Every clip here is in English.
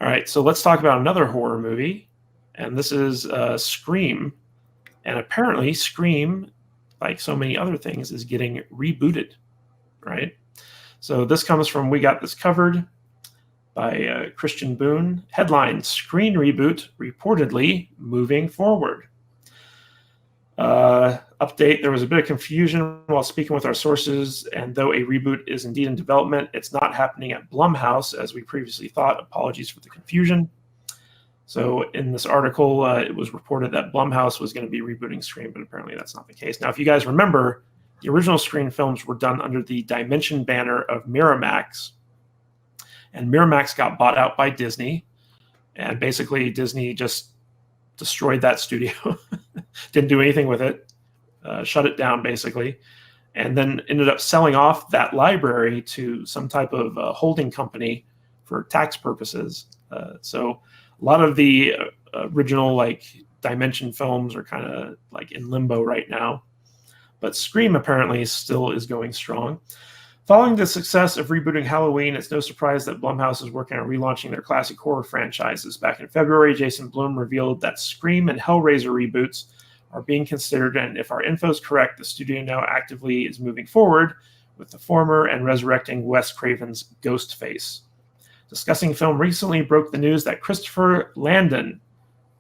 All right, so let's talk about another horror movie, and this is Scream. And apparently, Scream, like so many other things, is getting rebooted, right? So this comes from We Got This Covered by Christian Boone. Headline, Screen Reboot reportedly moving forward. Update, there was a bit of confusion while speaking with our sources, and though a reboot is indeed in development, it's not happening at Blumhouse as we previously thought. Apologies for the confusion. So in this article, it was reported that Blumhouse was going to be rebooting Scream, but apparently that's not the case. Now, if you guys remember, the original Scream films were done under the Dimension banner of Miramax, and Miramax got bought out by Disney, and basically Disney just destroyed that studio, didn't do anything with it, shut it down basically, and then ended up selling off that library to some type of holding company for tax purposes. So a lot of the original like Dimension films are kind of like in limbo right now, but Scream apparently still is going strong. Following the success of rebooting Halloween, it's no surprise that Blumhouse is working on relaunching their classic horror franchises. Back in February, Jason Blum revealed that Scream and Hellraiser reboots are being considered, and if our info is correct, the studio now actively is moving forward with the former and resurrecting Wes Craven's Ghostface. Discussing film recently broke the news that Christopher Landon,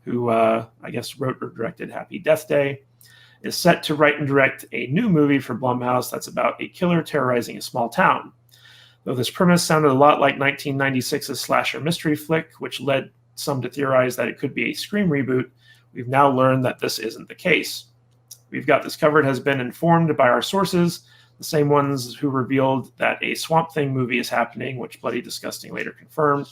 who I guess wrote or directed Happy Death Day, is set to write and direct a new movie for Blumhouse that's about a killer terrorizing a small town. Though this premise sounded a lot like 1996's slasher mystery flick, which led some to theorize that it could be a Scream reboot, we've now learned that this isn't the case. We've Got This Covered has been informed by our sources, the same ones who revealed that a Swamp Thing movie is happening, which Bloody Disgusting later confirmed,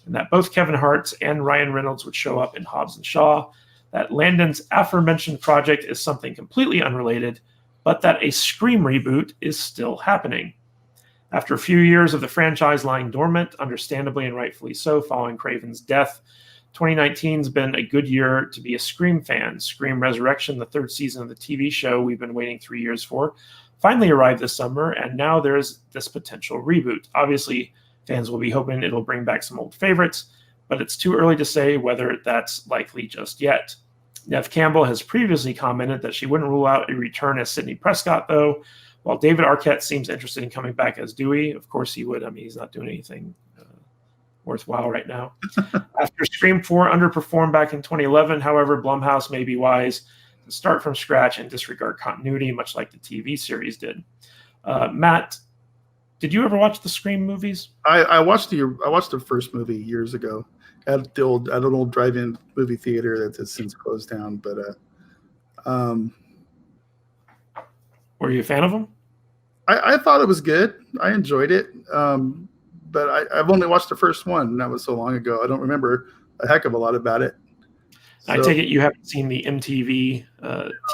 and that both Kevin Hart and Ryan Reynolds would show up in Hobbs and Shaw, that Landon's aforementioned project is something completely unrelated, but that a Scream reboot is still happening. After a few years of the franchise lying dormant, understandably and rightfully so, following Craven's death, 2019's been a good year to be a Scream fan. Scream Resurrection, the third season of the TV show we've been waiting 3 years for, finally arrived this summer, and now there's this potential reboot. Obviously, fans will be hoping it'll bring back some old favorites, but it's too early to say whether that's likely just yet. Neve Campbell has previously commented that she wouldn't rule out a return as Sidney Prescott, though, while David Arquette seems interested in coming back as Dewey. Of course he would. I mean, he's not doing anything worthwhile right now. After Scream 4 underperformed back in 2011, however, Blumhouse may be wise to start from scratch and disregard continuity, much like the TV series did. Matt, did you ever watch the Scream movies? I watched the first movie years ago at an old drive-in movie theater that has since closed down. But were you a fan of them? I thought it was good. I enjoyed it. But I've only watched the first one, and that was so long ago. I don't remember a heck of a lot about it. So, I take it you haven't seen the MTV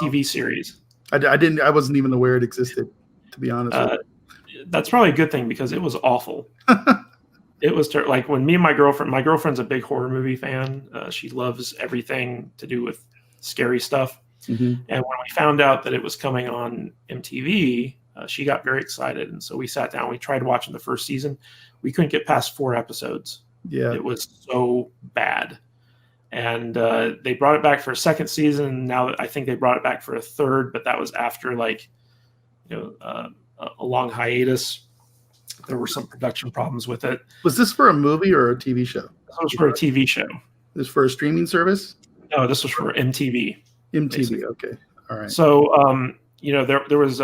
TV series. I didn't. I wasn't even aware it existed, to be honest with you. That's probably a good thing because it was awful. It was like when me and my girlfriend's a big horror movie fan. She loves everything to do with scary stuff. Mm-hmm. And when we found out that it was coming on MTV, she got very excited. And so we sat down, we tried watching the first season. We couldn't get past 4 episodes. Yeah. It was so bad. And they brought it back for a second season. Now I think they brought it back for a third, but that was after a long hiatus. There were some production problems with it. Was this for a movie or a TV show? This was for a TV show. This for a streaming service? No, this was for MTV. MTV, basically. Okay. All right. So, there was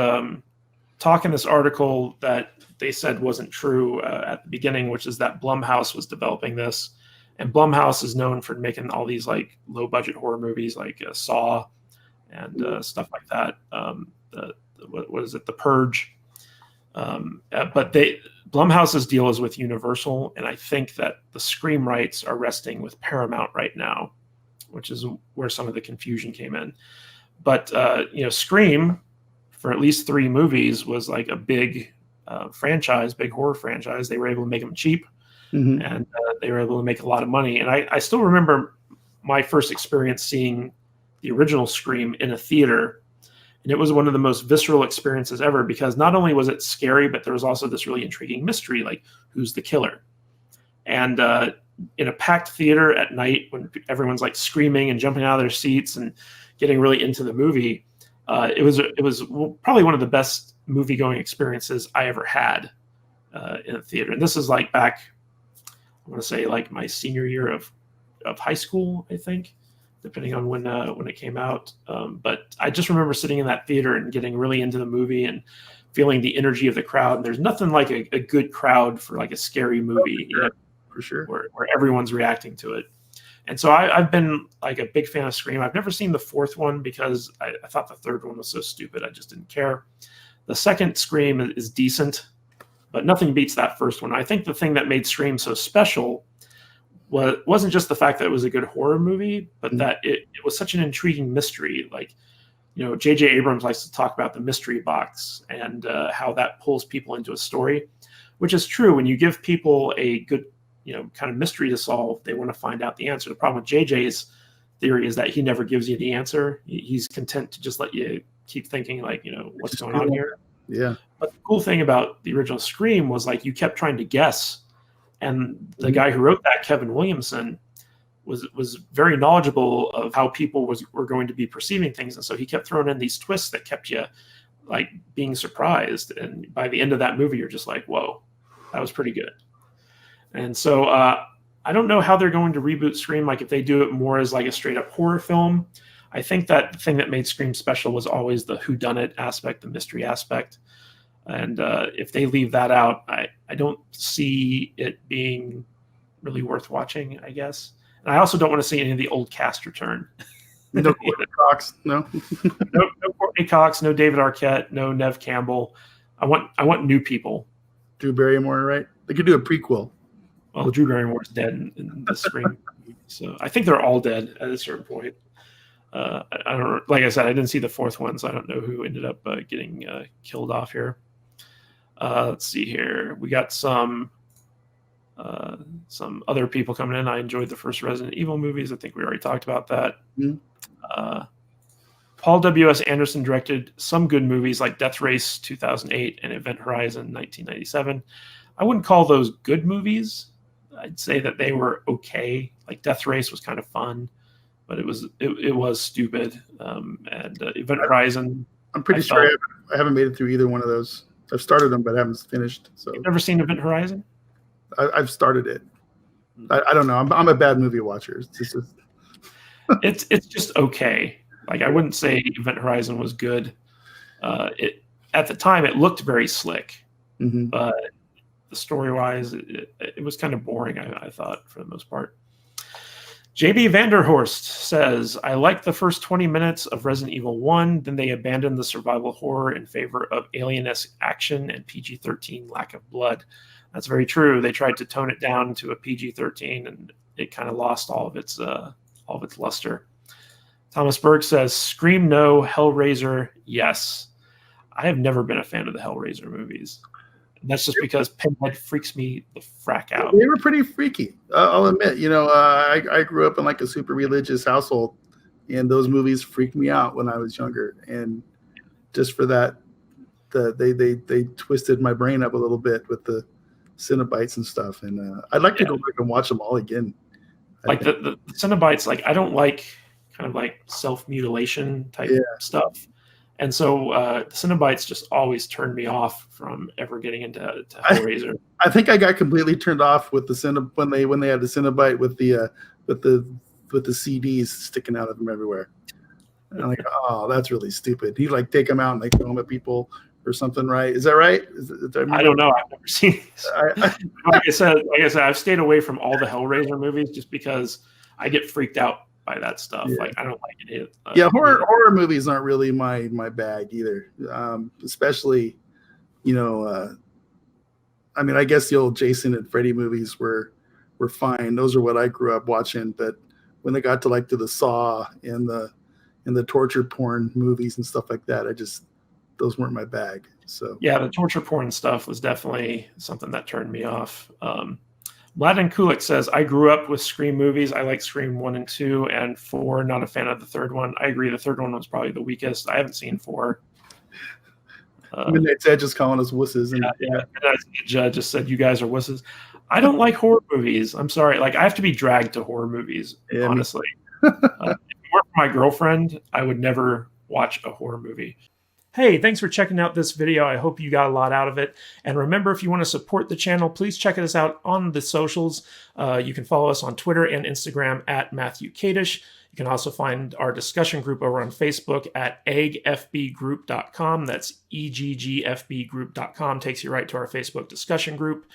talk in this article that they said wasn't true at the beginning, which is that Blumhouse was developing this. And Blumhouse is known for making all these like low budget horror movies like Saw and stuff like that. What is it? The Purge. But Blumhouse's deal is with Universal, and I think that the Scream rights are resting with Paramount right now, which is where some of the confusion came in. But Scream, for at least 3 movies, was like a big franchise, big horror franchise. They were able to make them cheap, mm-hmm. and they were able to make a lot of money. And I still remember my first experience seeing the original Scream in a theater. And it was one of the most visceral experiences ever because not only was it scary, but there was also this really intriguing mystery, like who's the killer? And in a packed theater at night when everyone's like screaming and jumping out of their seats and getting really into the movie. It was probably one of the best movie going experiences I ever had in a theater. And this is like back, I want to say like my senior year of high school, I think, depending on when it came out. But I just remember sitting in that theater and getting really into the movie and feeling the energy of the crowd. And there's nothing like a good crowd for like a scary movie, for sure. Where everyone's reacting to it. And so I've been like a big fan of Scream. I've never seen the fourth one because I thought the third one was so stupid. I just didn't care. The second Scream is decent, but nothing beats that first one. I think the thing that made Scream so special wasn't just the fact that it was a good horror movie, but that it was such an intriguing mystery. Like, J.J. Abrams likes to talk about the mystery box and how that pulls people into a story, which is true. When you give people a good, kind of mystery to solve, they want to find out the answer. The problem with JJ's theory is that he never gives you the answer. He's content to just let you keep thinking, like, what's going on here. Yeah. But the cool thing about the original Scream was like you kept trying to guess, and the guy who wrote that, Kevin Williamson, was very knowledgeable of how people were going to be perceiving things, and so he kept throwing in these twists that kept you like being surprised. And by the end of that movie, you're just like, whoa, that was pretty good. And so I don't know how they're going to reboot Scream, like if they do it more as like a straight up horror film. I think that the thing that made Scream special was always the whodunit aspect, the mystery aspect. And if they leave that out, I don't see it being really worth watching, I guess. And I also don't want to see any of the old cast return. No Courtney Cox, no. no Courtney Cox, no David Arquette, no Nev Campbell. I want new people. Drew Barrymore, right? They could do a prequel. Well, Drew Barrymore's dead in the Scream, so I think they're all dead at a certain point. I don't. Like I said, I didn't see the fourth one, so I don't know who ended up getting killed off here. Let's see here. We got some other people coming in. I enjoyed the first Resident Evil movies. I think we already talked about that. Mm-hmm. Paul W.S. Anderson directed some good movies like Death Race 2008 and Event Horizon 1997. I wouldn't call those good movies. I'd say that they were okay. Like Death Race was kind of fun, but it was stupid. And Event Horizon. I'm pretty sure I haven't made it through either one of those. I've started them, but I haven't finished. So you've never seen Event Horizon? I've started it. I don't know. I'm a bad movie watcher. It's just okay. Like I wouldn't say Event Horizon was good. At the time it looked very slick, but the story-wise, it was kind of boring, I thought, for the most part. JB Vanderhorst says, I liked the first 20 minutes of Resident Evil 1, then they abandoned the survival horror in favor of alien-esque action and PG-13 lack of blood. That's very true. They tried to tone it down to a PG-13, and it kind of lost all of its luster. Thomas Berg says, Scream no, Hellraiser yes. I have never been a fan of the Hellraiser movies. And that's just because Pinhead freaks me the frack out. They were pretty freaky. I'll admit, I grew up in like a super religious household, and those movies freaked me out when I was younger. And just for that, they twisted my brain up a little bit with the Cenobites and stuff. And I'd like to go back and watch them all again. Like the Cenobites, like I don't like kind of like self-mutilation type stuff. And so the Cenobites just always turned me off from ever getting into Hellraiser. I think I got completely turned off with the when they had the Cenobite with the CDs sticking out of them everywhere. And I'm like, oh, that's really stupid. He like take them out and like throw them at people or something, right? Is that right? I don't know. I've never seen these. Like I said, I've stayed away from all the Hellraiser movies just because I get freaked out by that stuff. Like I don't like it. Horror movies aren't really my bag either. Especially, I mean, I guess the old Jason and Freddy movies were fine. Those are what I grew up watching. But when they got to like to the Saw and the torture porn movies and stuff like that, those weren't my bag. So yeah, the torture porn stuff was definitely something that turned me off. Mladen Kulik says, I grew up with Scream movies. I like Scream 1 and 2 and 4. Not a fan of the third one. I agree. The third one was probably the weakest. I haven't seen 4. Midnight Ted just calling us wusses. And Yeah. The judge just said, "You guys are wusses." I don't like horror movies. I'm sorry. Like, I have to be dragged to horror movies, yeah, honestly. If it weren't for my girlfriend, I would never watch a horror movie. Hey, thanks for checking out this video. I hope you got a lot out of it. And remember, if you want to support the channel, please check us out on the socials. You can follow us on Twitter and Instagram at Matthew Kadish. You can also find our discussion group over on Facebook at eggfbgroup.com. That's eggfbgroup.com. Takes you right to our Facebook discussion group.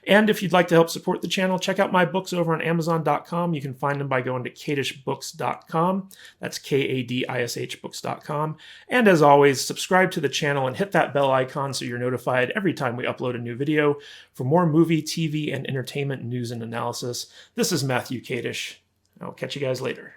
And if you'd like to help support the channel, check out my books over on Amazon.com. You can find them by going to kadishbooks.com. That's Kadish books.com. And as always, subscribe to the channel and hit that bell icon so you're notified every time we upload a new video for more movie, TV, and entertainment news and analysis. This is Matthew Kadish. I'll catch you guys later.